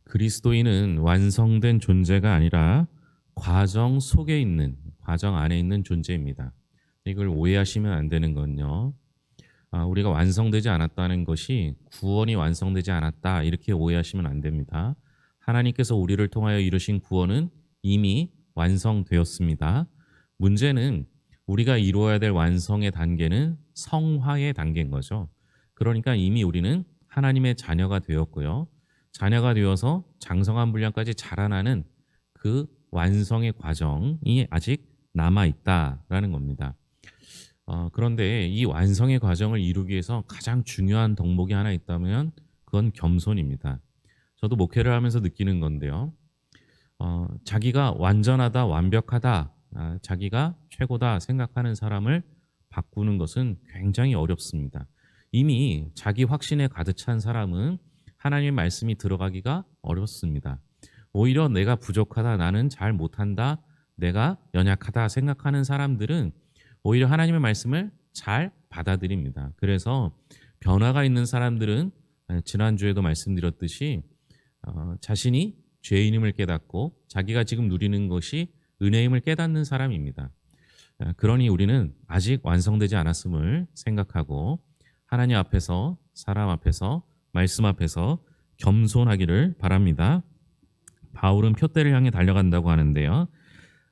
그리스도인은 완성된 존재가 아니라 과정 속에 있는, 과정 안에 있는 존재입니다. 이걸 오해하시면 안 되는 건요. 우리가 완성되지 않았다는 것이 구원이 완성되지 않았다, 이렇게 오해하시면 안 됩니다. 하나님께서 우리를 통하여 이루신 구원은 이미 완성되었습니다. 문제는 우리가 이루어야 될 완성의 단계는 성화의 단계인 거죠. 그러니까 이미 우리는 하나님의 자녀가 되었고요. 자녀가 되어서 장성한 분량까지 자라나는 그 완성의 과정이 아직 남아 있다라는 겁니다. 그런데 이 완성의 과정을 이루기 위해서 가장 중요한 덕목이 하나 있다면 그건 겸손입니다. 저도 목회를 하면서 느끼는 건데요. 자기가 완전하다, 완벽하다, 자기가 최고다 생각하는 사람을 바꾸는 것은 굉장히 어렵습니다. 이미 자기 확신에 가득 찬 사람은 하나님의 말씀이 들어가기가 어렵습니다. 오히려 내가 부족하다, 나는 잘 못한다, 내가 연약하다 생각하는 사람들은 오히려 하나님의 말씀을 잘 받아들입니다. 그래서 변화가 있는 사람들은 지난주에도 말씀드렸듯이 자신이 죄인임을 깨닫고 자기가 지금 누리는 것이 은혜임을 깨닫는 사람입니다. 그러니 우리는 아직 완성되지 않았음을 생각하고 하나님 앞에서, 사람 앞에서, 말씀 앞에서 겸손하기를 바랍니다. 바울은 표대를 향해 달려간다고 하는데요.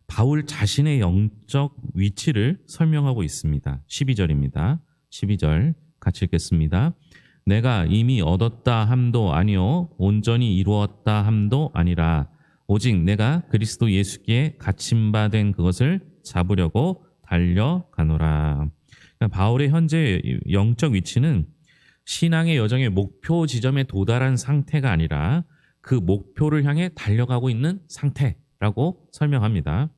바울 자신의 영적 위치를 설명하고 있습니다. 12절입니다. 12절 같이 읽겠습니다. 내가 이미 얻었다 함도 아니요 온전히 이루었다 함도 아니라 오직 내가 그리스도 예수께 갇힌 바 된 그것을 잡으려고 달려가노라. 그러니까 바울의 현재 영적 위치는 신앙의 여정의 목표 지점에 도달한 상태가 아니라 그 목표를 향해 달려가고 있는 상태라고 설명합니다.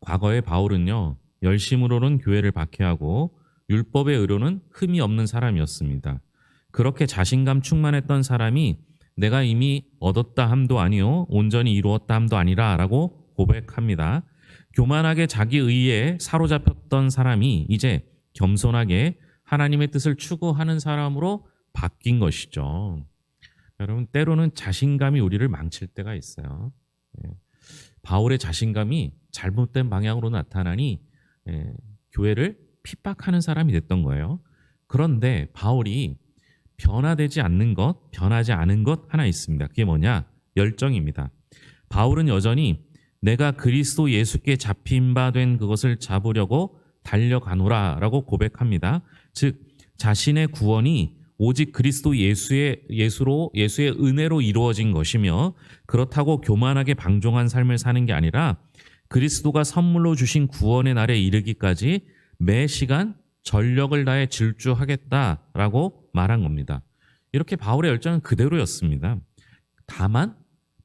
과거에 바울은요, 열심으로는 교회를 박해하고 율법의 의로는 흠이 없는 사람이었습니다. 그렇게 자신감 충만했던 사람이 내가 이미 얻었다 함도 아니요 온전히 이루었다 함도 아니라 라고 고백합니다. 교만하게 자기 의에 사로잡혔던 사람이 이제 겸손하게 하나님의 뜻을 추구하는 사람으로 바뀐 것이죠. 여러분, 때로는 자신감이 우리를 망칠 때가 있어요. 바울의 자신감이 잘못된 방향으로 나타나니 교회를 핍박하는 사람이 됐던 거예요. 그런데 바울이 변화되지 않는 것, 변하지 않은 것 하나 있습니다. 그게 뭐냐? 열정입니다. 바울은 여전히 내가 그리스도 예수께 잡힌 바 된 그것을 잡으려고 달려가노라 라고 고백합니다. 즉 자신의 구원이 오직 그리스도 예수의 은혜로 이루어진 것이며 그렇다고 교만하게 방종한 삶을 사는 게 아니라 그리스도가 선물로 주신 구원의 날에 이르기까지 매 시간 전력을 다해 질주하겠다라고 말한 겁니다. 이렇게 바울의 열정은 그대로였습니다. 다만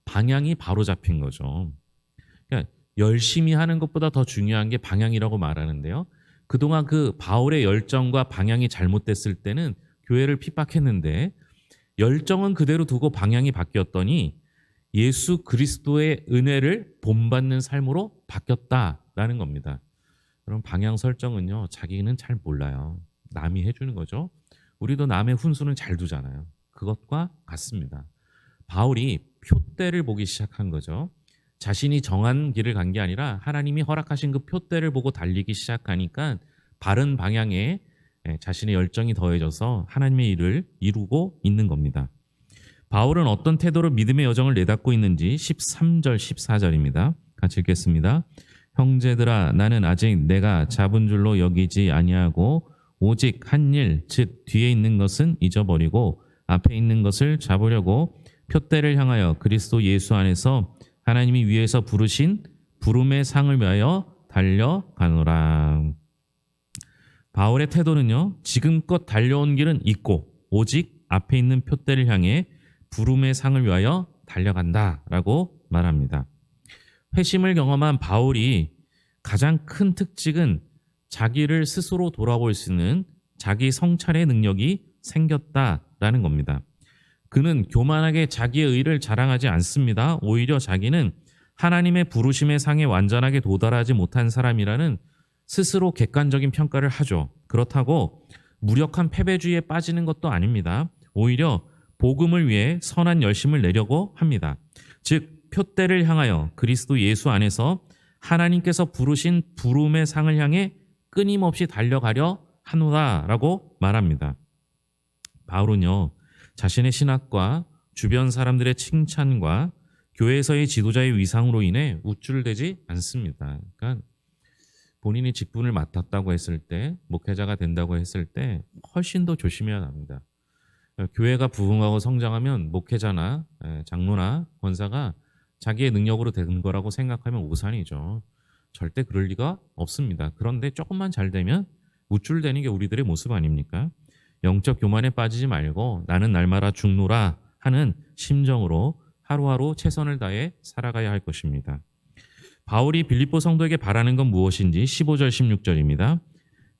방향이 바로 잡힌 거죠. 그러니까 열심히 하는 것보다 더 중요한 게 방향이라고 말하는데요. 그동안 그 바울의 열정과 방향이 잘못됐을 때는 교회를 핍박했는데 열정은 그대로 두고 방향이 바뀌었더니 예수 그리스도의 은혜를 본받는 삶으로 바뀌었다라는 겁니다. 그럼 방향 설정은요, 자기는 잘 몰라요. 남이 해주는 거죠. 우리도 남의 훈수는 잘 두잖아요. 그것과 같습니다. 바울이 표대를 보기 시작한 거죠. 자신이 정한 길을 간 게 아니라 하나님이 허락하신 그 표대를 보고 달리기 시작하니까 바른 방향에 자신의 열정이 더해져서 하나님의 일을 이루고 있는 겁니다. 바울은 어떤 태도로 믿음의 여정을 내닫고 있는지 13절, 14절입니다. 같이 읽겠습니다. 형제들아, 나는 아직 내가 잡은 줄로 여기지 아니하고 오직 한 일, 즉 뒤에 있는 것은 잊어버리고 앞에 있는 것을 잡으려고 표대를 향하여 그리스도 예수 안에서 하나님이 위에서 부르신 부름의 상을 위하여 달려가노라. 바울의 태도는요, 지금껏 달려온 길은 있고 오직 앞에 있는 표대를 향해 부름의 상을 위하여 달려간다라고 말합니다. 회심을 경험한 바울이 가장 큰 특징은 자기를 스스로 돌아볼 수 있는 자기 성찰의 능력이 생겼다라는 겁니다. 그는 교만하게 자기의 의를 자랑하지 않습니다. 오히려 자기는 하나님의 부르심의 상에 완전하게 도달하지 못한 사람이라는 스스로 객관적인 평가를 하죠. 그렇다고 무력한 패배주의에 빠지는 것도 아닙니다. 오히려 복음을 위해 선한 열심을 내려고 합니다. 즉 표대를 향하여 그리스도 예수 안에서 하나님께서 부르신 부름의 상을 향해 끊임없이 달려가려 하노라라고 말합니다. 바울은요, 자신의 신학과 주변 사람들의 칭찬과 교회에서의 지도자의 위상으로 인해 우쭐대지 않습니다. 그러니까 본인이 직분을 맡았다고 했을 때, 목회자가 된다고 했을 때 훨씬 더 조심해야 합니다. 교회가 부흥하고 성장하면 목회자나 장로나 권사가 자기의 능력으로 된 거라고 생각하면 오산이죠. 절대 그럴 리가 없습니다. 그런데 조금만 잘 되면 우쭐대는 게 우리들의 모습 아닙니까? 영적 교만에 빠지지 말고 나는 날마다 죽노라 하는 심정으로 하루하루 최선을 다해 살아가야 할 것입니다. 바울이 빌립보 성도에게 바라는 건 무엇인지 15절 16절입니다.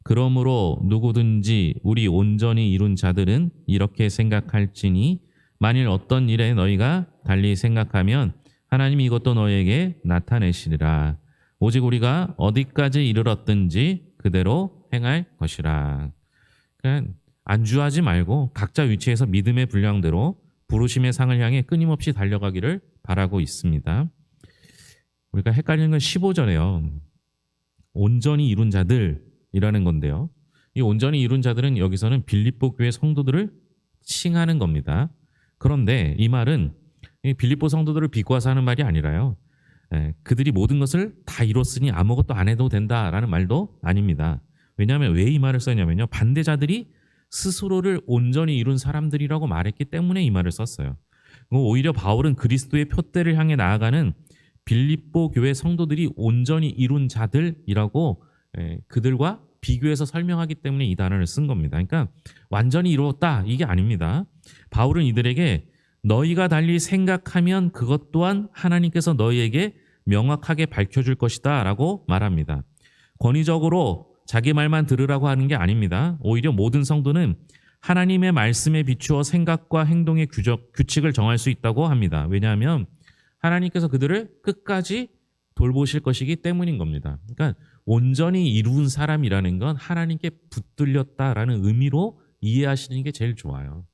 그러므로 누구든지 우리 온전히 이룬 자들은 이렇게 생각할지니 만일 어떤 일에 너희가 달리 생각하면 하나님이 이것도 너희에게 나타내시리라. 오직 우리가 어디까지 이르렀든지 그대로 행할 것이라. 그러니까 안주하지 말고 각자 위치에서 믿음의 분량대로 부르심의 상을 향해 끊임없이 달려가기를 바라고 있습니다. 우리가 헷갈리는 건 15절에요. 온전히 이룬 자들이라는 건데요. 이 온전히 이룬 자들은 여기서는 빌립보 교회 성도들을 칭하는 겁니다. 그런데 이 말은 빌립보 성도들을 비꼬아서 하는 말이 아니라요. 그들이 모든 것을 다 이뤘으니 아무것도 안 해도 된다라는 말도 아닙니다. 왜냐하면 왜 이 말을 썼냐면요. 반대자들이 스스로를 온전히 이룬 사람들이라고 말했기 때문에 이 말을 썼어요. 오히려 바울은 그리스도의 표대를 향해 나아가는 빌립보 교회 성도들이 온전히 이룬 자들이라고 그들과 비교해서 설명하기 때문에 이 단어를 쓴 겁니다. 그러니까 완전히 이루었다 이게 아닙니다. 바울은 이들에게 너희가 달리 생각하면 그것 또한 하나님께서 너희에게 명확하게 밝혀줄 것이다 라고 말합니다. 권위적으로 자기 말만 들으라고 하는 게 아닙니다. 오히려 모든 성도는 하나님의 말씀에 비추어 생각과 행동의 규칙을 정할 수 있다고 합니다. 왜냐하면 하나님께서 그들을 끝까지 돌보실 것이기 때문인 겁니다. 그러니까 온전히 이룬 사람이라는 건 하나님께 붙들렸다라는 의미로 이해하시는 게 제일 좋아요.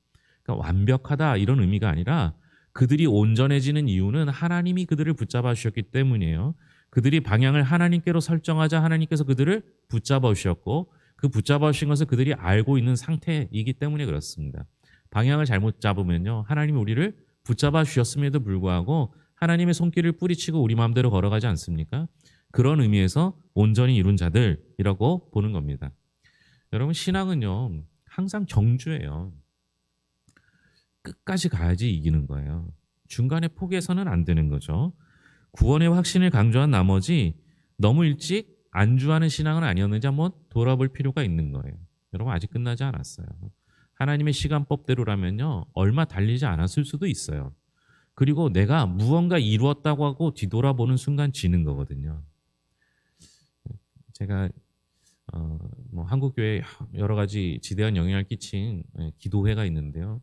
그러니까 완벽하다 이런 의미가 아니라 그들이 온전해지는 이유는 하나님이 그들을 붙잡아 주셨기 때문이에요. 그들이 방향을 하나님께로 설정하자 하나님께서 그들을 붙잡아 주셨고 그 붙잡아 주신 것을 그들이 알고 있는 상태이기 때문에 그렇습니다. 방향을 잘못 잡으면요. 하나님이 우리를 붙잡아 주셨음에도 불구하고 하나님의 손길을 뿌리치고 우리 마음대로 걸어가지 않습니까? 그런 의미에서 온전히 이룬 자들이라고 보는 겁니다. 여러분 신앙은요. 항상 경주예요. 끝까지 가야지 이기는 거예요. 중간에 포기해서는 안 되는 거죠. 구원의 확신을 강조한 나머지 너무 일찍 안주하는 신앙은 아니었는지 한번 돌아볼 필요가 있는 거예요. 여러분 아직 끝나지 않았어요. 하나님의 시간법대로라면요. 얼마 달리지 않았을 수도 있어요. 그리고 내가 무언가 이루었다고 하고 뒤돌아보는 순간 지는 거거든요. 제가 한국교회에 여러 가지 지대한 영향을 끼친 기도회가 있는데요.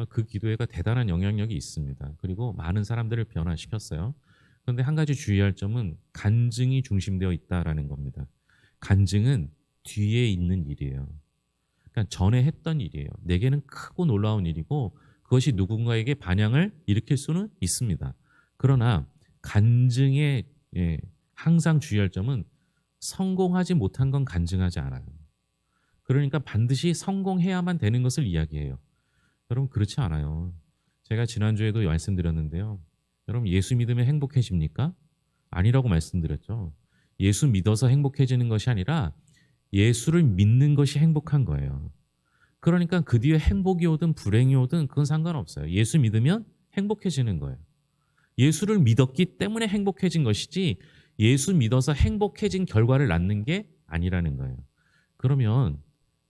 그 기도회가 대단한 영향력이 있습니다. 그리고 많은 사람들을 변화시켰어요. 그런데 한 가지 주의할 점은 간증이 중심되어 있다라는 겁니다. 간증은 뒤에 있는 일이에요. 그러니까 전에 했던 일이에요. 내게는 크고 놀라운 일이고 그것이 누군가에게 반향을 일으킬 수는 있습니다. 그러나 간증에 항상 주의할 점은 성공하지 못한 건 간증하지 않아요. 그러니까 반드시 성공해야만 되는 것을 이야기해요. 여러분 그렇지 않아요. 제가 지난주에도 말씀드렸는데요. 여러분 예수 믿으면 행복해집니까? 아니라고 말씀드렸죠. 예수 믿어서 행복해지는 것이 아니라 예수를 믿는 것이 행복한 거예요. 그러니까 그 뒤에 행복이 오든 불행이 오든 그건 상관없어요. 예수 믿으면 행복해지는 거예요. 예수를 믿었기 때문에 행복해진 것이지 예수 믿어서 행복해진 결과를 낳는 게 아니라는 거예요. 그러면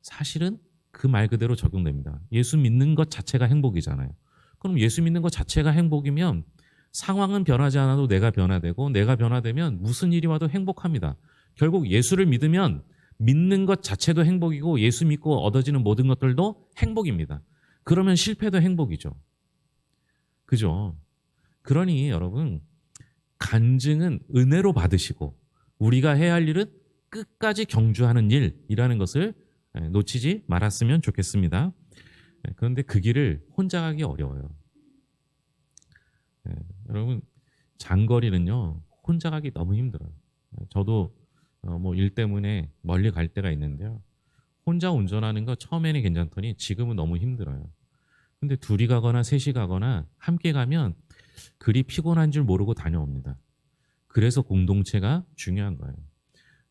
사실은 그 말 그대로 적용됩니다. 예수 믿는 것 자체가 행복이잖아요. 그럼 예수 믿는 것 자체가 행복이면 상황은 변하지 않아도 내가 변화되고 내가 변화되면 무슨 일이 와도 행복합니다. 결국 예수를 믿으면 믿는 것 자체도 행복이고 예수 믿고 얻어지는 모든 것들도 행복입니다. 그러면 실패도 행복이죠. 그죠? 그러니 여러분 간증은 은혜로 받으시고 우리가 해야 할 일은 끝까지 경주하는 일이라는 것을 놓치지 말았으면 좋겠습니다. 그런데 그 길을 혼자 가기 어려워요. 예, 여러분 장거리는요 혼자 가기 너무 힘들어요. 저도 뭐 일 때문에 멀리 갈 때가 있는데요. 혼자 운전하는 거 처음에는 괜찮더니 지금은 너무 힘들어요. 근데 둘이 가거나 셋이 가거나 함께 가면 그리 피곤한 줄 모르고 다녀옵니다. 그래서 공동체가 중요한 거예요.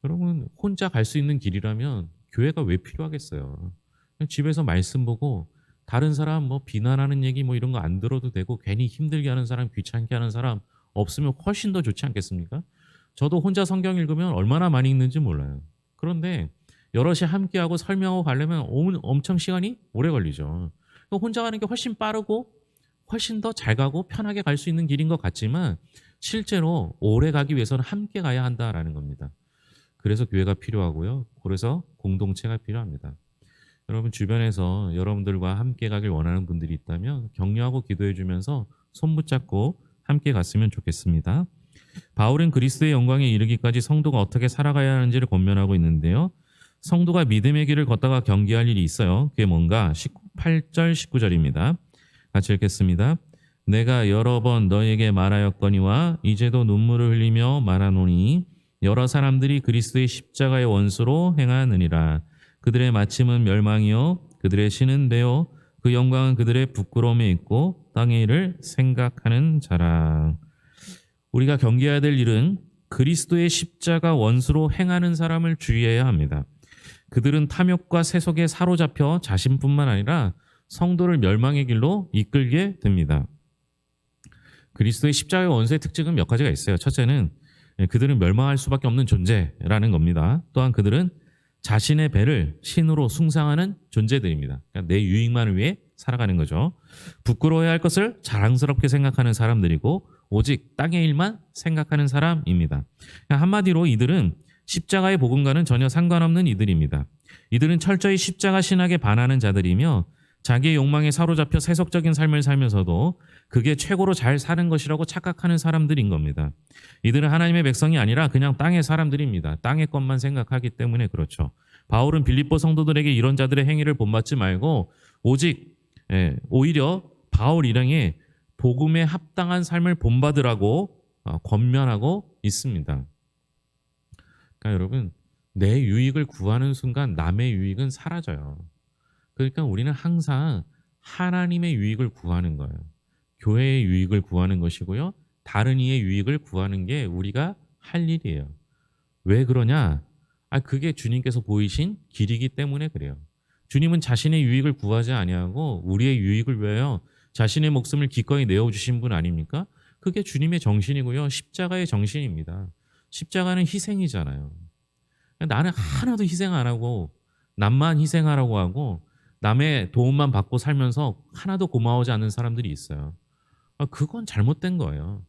여러분 혼자 갈 수 있는 길이라면 교회가 왜 필요하겠어요. 그냥 집에서 말씀 보고 다른 사람 뭐 비난하는 얘기 뭐 이런 거 안 들어도 되고 괜히 힘들게 하는 사람 귀찮게 하는 사람 없으면 훨씬 더 좋지 않겠습니까? 저도 혼자 성경 읽으면 얼마나 많이 읽는지 몰라요. 그런데 여럿이 함께하고 설명하고 가려면 엄청 시간이 오래 걸리죠. 그러니까 혼자 가는 게 훨씬 빠르고 훨씬 더 잘 가고 편하게 갈 수 있는 길인 것 같지만 실제로 오래 가기 위해서는 함께 가야 한다라는 겁니다. 그래서 교회가 필요하고요. 그래서 공동체가 필요합니다. 여러분 주변에서 여러분들과 함께 가길 원하는 분들이 있다면 격려하고 기도해 주면서 손 붙잡고 함께 갔으면 좋겠습니다. 바울은 그리스도의 영광에 이르기까지 성도가 어떻게 살아가야 하는지를 권면하고 있는데요. 성도가 믿음의 길을 걷다가 경계할 일이 있어요. 그게 뭔가 8절 19절입니다. 같이 읽겠습니다. 내가 여러 번 너에게 말하였거니와 이제도 눈물을 흘리며 말하노니 여러 사람들이 그리스도의 십자가의 원수로 행하느니라. 그들의 마침은 멸망이요 그들의 신은 배요 그 영광은 그들의 부끄러움에 있고 땅의 일을 생각하는 자라. 우리가 경계해야 될 일은 그리스도의 십자가 원수로 행하는 사람을 주의해야 합니다. 그들은 탐욕과 세속에 사로잡혀 자신뿐만 아니라 성도를 멸망의 길로 이끌게 됩니다. 그리스도의 십자가의 원수의 특징은 몇 가지가 있어요. 첫째는 그들은 멸망할 수밖에 없는 존재라는 겁니다. 또한 그들은 자신의 배를 신으로 숭상하는 존재들입니다. 그러니까 내 유익만을 위해 살아가는 거죠. 부끄러워야 할 것을 자랑스럽게 생각하는 사람들이고 오직 땅의 일만 생각하는 사람입니다. 그러니까 한마디로 이들은 십자가의 복음과는 전혀 상관없는 이들입니다. 이들은 철저히 십자가 신학에 반하는 자들이며 자기의 욕망에 사로잡혀 세속적인 삶을 살면서도 그게 최고로 잘 사는 것이라고 착각하는 사람들인 겁니다. 이들은 하나님의 백성이 아니라 그냥 땅의 사람들입니다. 땅의 것만 생각하기 때문에 그렇죠. 바울은 빌립보 성도들에게 이런 자들의 행위를 본받지 말고 오히려 바울 일행의 복음에 합당한 삶을 본받으라고 권면하고 있습니다. 그러니까 여러분 내 유익을 구하는 순간 남의 유익은 사라져요. 그러니까 우리는 항상 하나님의 유익을 구하는 거예요. 교회의 유익을 구하는 것이고요. 다른 이의 유익을 구하는 게 우리가 할 일이에요. 왜 그러냐? 그게 주님께서 보이신 길이기 때문에 그래요. 주님은 자신의 유익을 구하지 아니하고 우리의 유익을 위하여 자신의 목숨을 기꺼이 내어주신 분 아닙니까? 그게 주님의 정신이고요. 십자가의 정신입니다. 십자가는 희생이잖아요. 나는 하나도 희생 안 하고 남만 희생하라고 하고 남의 도움만 받고 살면서 하나도 고마워하지 않는 사람들이 있어요. 그건 잘못된 거예요.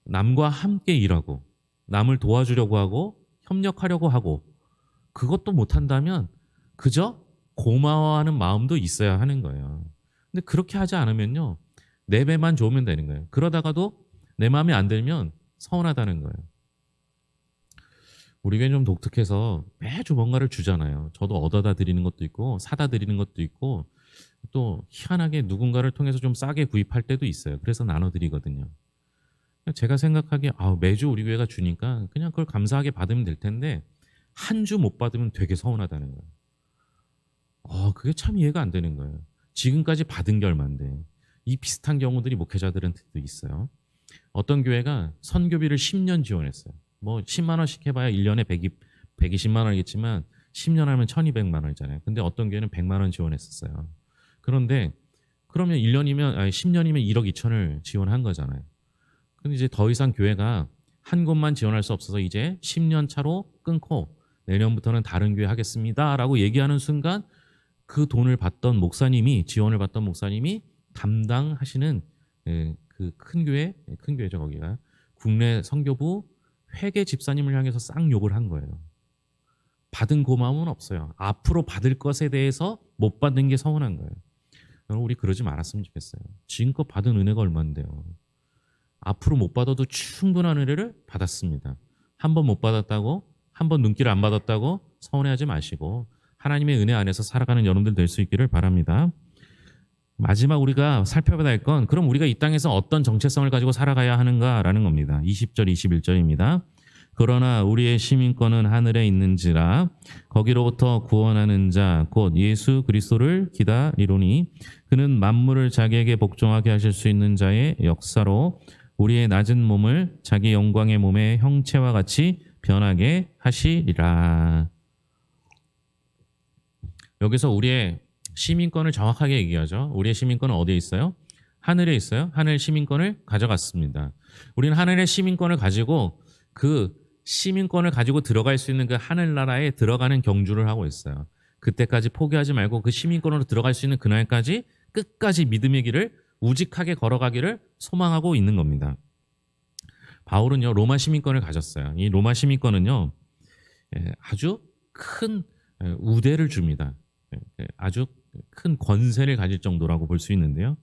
남과 함께 일하고 남을 도와주려고 하고 협력하려고 하고 그것도 못한다면 그저 고마워하는 마음도 있어야 하는 거예요. 근데 그렇게 하지 않으면요. 내 배만 좋으면 되는 거예요. 그러다가도 내 마음에 안 들면 서운하다는 거예요. 우리 교회는 좀 독특해서 매주 뭔가를 주잖아요. 저도 얻어다 드리는 것도 있고 사다 드리는 것도 있고 또 희한하게 누군가를 통해서 좀 싸게 구입할 때도 있어요. 그래서 나눠 드리거든요. 제가 생각하기에 매주 우리 교회가 주니까 그냥 그걸 감사하게 받으면 될 텐데 한 주 못 받으면 되게 서운하다는 거예요. 그게 참 이해가 안 되는 거예요. 지금까지 받은 게 얼만데. 이 비슷한 경우들이 목회자들한테도 있어요. 어떤 교회가 선교비를 10년 지원했어요. 뭐 10만 원씩 해봐야 1년에 120만 원이겠지만 10년 하면 1200만 원이잖아요. 근데 어떤 교회는 100만 원 지원했었어요. 그런데 그러면 10년이면 1억 2천을 지원한 거잖아요. 근데 이제 더 이상 교회가 한 곳만 지원할 수 없어서 이제 10년 차로 끊고 내년부터는 다른 교회 하겠습니다라고 얘기하는 순간 그 돈을 받던 목사님이 지원을 받던 목사님이 담당하시는 그 큰 교회죠 거기가 국내 선교부 회계 집사님을 향해서 쌍 욕을 한 거예요. 받은 고마움은 없어요. 앞으로 받을 것에 대해서 못 받는 게 서운한 거예요. 여러분 우리 그러지 말았으면 좋겠어요. 지금껏 받은 은혜가 얼마인데요. 앞으로 못 받아도 충분한 은혜를 받았습니다. 한 번 못 받았다고 한 번 눈길 안 받았다고 서운해하지 마시고 하나님의 은혜 안에서 살아가는 여러분들 될 수 있기를 바랍니다. 마지막 우리가 살펴봐야 할 건 그럼 우리가 이 땅에서 어떤 정체성을 가지고 살아가야 하는가라는 겁니다. 20절, 21절입니다. 그러나 우리의 시민권은 하늘에 있는지라 거기로부터 구원하는 자 곧 예수 그리스도를 기다리로니 그는 만물을 자기에게 복종하게 하실 수 있는 자의 역사로 우리의 낮은 몸을 자기 영광의 몸의 형체와 같이 변하게 하시리라. 여기서 우리의 시민권을 정확하게 얘기하죠. 우리의 시민권은 어디에 있어요? 하늘에 있어요. 하늘 시민권을 가져갔습니다. 우리는 하늘의 시민권을 가지고 그 시민권을 가지고 들어갈 수 있는 그 하늘나라에 들어가는 경주를 하고 있어요. 그때까지 포기하지 말고 그 시민권으로 들어갈 수 있는 그날까지 끝까지 믿음의 길을 우직하게 걸어가기를 소망하고 있는 겁니다. 바울은요, 로마 시민권을 가졌어요. 이 로마 시민권은요, 아주 큰 우대를 줍니다. 아주 큰 권세를 가질 정도라고 볼 수 있는데요.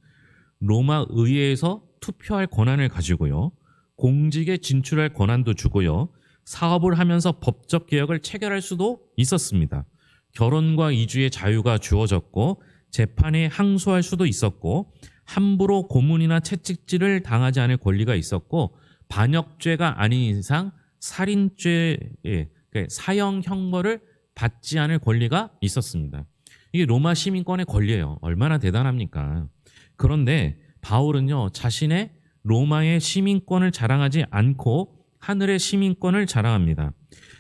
로마 의회에서 투표할 권한을 가지고요. 공직에 진출할 권한도 주고요. 사업을 하면서 법적 개혁을 체결할 수도 있었습니다. 결혼과 이주의 자유가 주어졌고 재판에 항소할 수도 있었고 함부로 고문이나 채찍질을 당하지 않을 권리가 있었고 반역죄가 아닌 이상 살인죄의 사형 형벌을 받지 않을 권리가 있었습니다. 이게 로마 시민권의 권리예요. 얼마나 대단합니까? 그런데 바울은요, 자신의 로마의 시민권을 자랑하지 않고 하늘의 시민권을 자랑합니다.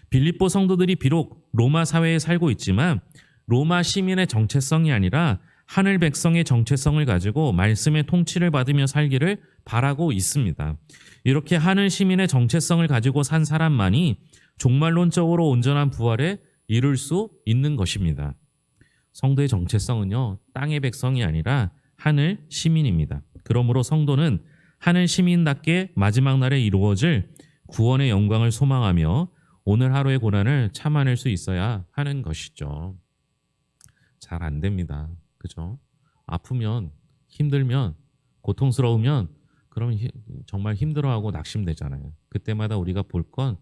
빌립보 성도들이 비록 로마 사회에 살고 있지만 로마 시민의 정체성이 아니라 하늘 백성의 정체성을 가지고 말씀의 통치를 받으며 살기를 바라고 있습니다. 이렇게 하늘 시민의 정체성을 가지고 산 사람만이 종말론적으로 온전한 부활에 이룰 수 있는 것입니다. 성도의 정체성은요, 땅의 백성이 아니라 하늘 시민입니다. 그러므로 성도는 하늘 시민답게 마지막 날에 이루어질 구원의 영광을 소망하며 오늘 하루의 고난을 참아낼 수 있어야 하는 것이죠. 잘 안 됩니다. 그죠? 아프면, 힘들면, 고통스러우면 그럼 정말 힘들어하고 낙심되잖아요. 그때마다 우리가 볼 건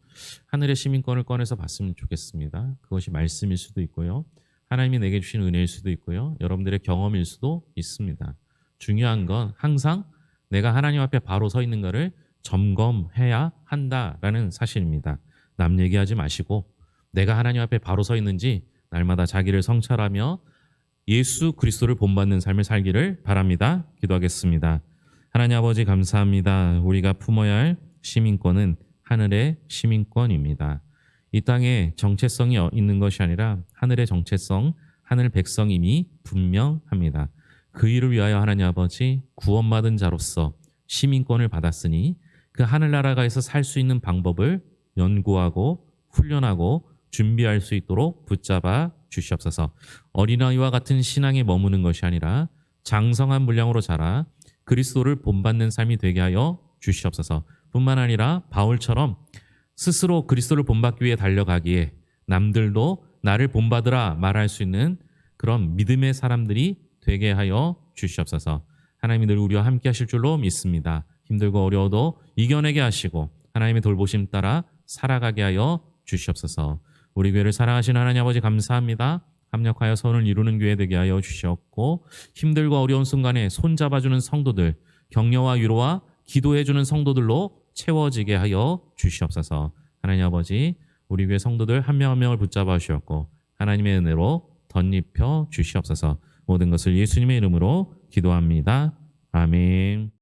하늘의 시민권을 꺼내서 봤으면 좋겠습니다. 그것이 말씀일 수도 있고요. 하나님이 내게 주신 은혜일 수도 있고요. 여러분들의 경험일 수도 있습니다. 중요한 건 항상 내가 하나님 앞에 바로 서 있는가를 점검해야 한다라는 사실입니다. 남 얘기하지 마시고 내가 하나님 앞에 바로 서 있는지 날마다 자기를 성찰하며 예수 그리스도를 본받는 삶을 살기를 바랍니다. 기도하겠습니다. 하나님 아버지 감사합니다. 우리가 품어야 할 시민권은 하늘의 시민권입니다. 이 땅에 정체성이 있는 것이 아니라 하늘의 정체성, 하늘 백성임이 분명합니다. 그 일을 위하여 하나님 아버지 구원받은 자로서 시민권을 받았으니 그 하늘나라가에서 살 수 있는 방법을 연구하고 훈련하고 준비할 수 있도록 붙잡아 주시옵소서. 어린아이와 같은 신앙에 머무는 것이 아니라 장성한 분량으로 자라 그리스도를 본받는 삶이 되게 하여 주시옵소서. 뿐만 아니라 바울처럼 스스로 그리스도를 본받기 위해 달려가기에 남들도 나를 본받으라 말할 수 있는 그런 믿음의 사람들이 되게 하여 주시옵소서. 하나님이 늘 우리와 함께 하실 줄로 믿습니다. 힘들고 어려워도 이겨내게 하시고 하나님의 돌보심 따라 살아가게 하여 주시옵소서. 우리 교회를 사랑하시는 하나님 아버지 감사합니다. 합력하여 선을 이루는 교회 되게 하여 주시옵고 힘들고 어려운 순간에 손잡아주는 성도들, 격려와 위로와 기도해주는 성도들로 채워지게 하여 주시옵소서. 하나님 아버지 우리 교회 성도들 한 명 한 명을 붙잡아 주셨고 하나님의 은혜로 덧입혀 주시옵소서. 모든 것을 예수님의 이름으로 기도합니다. 아멘.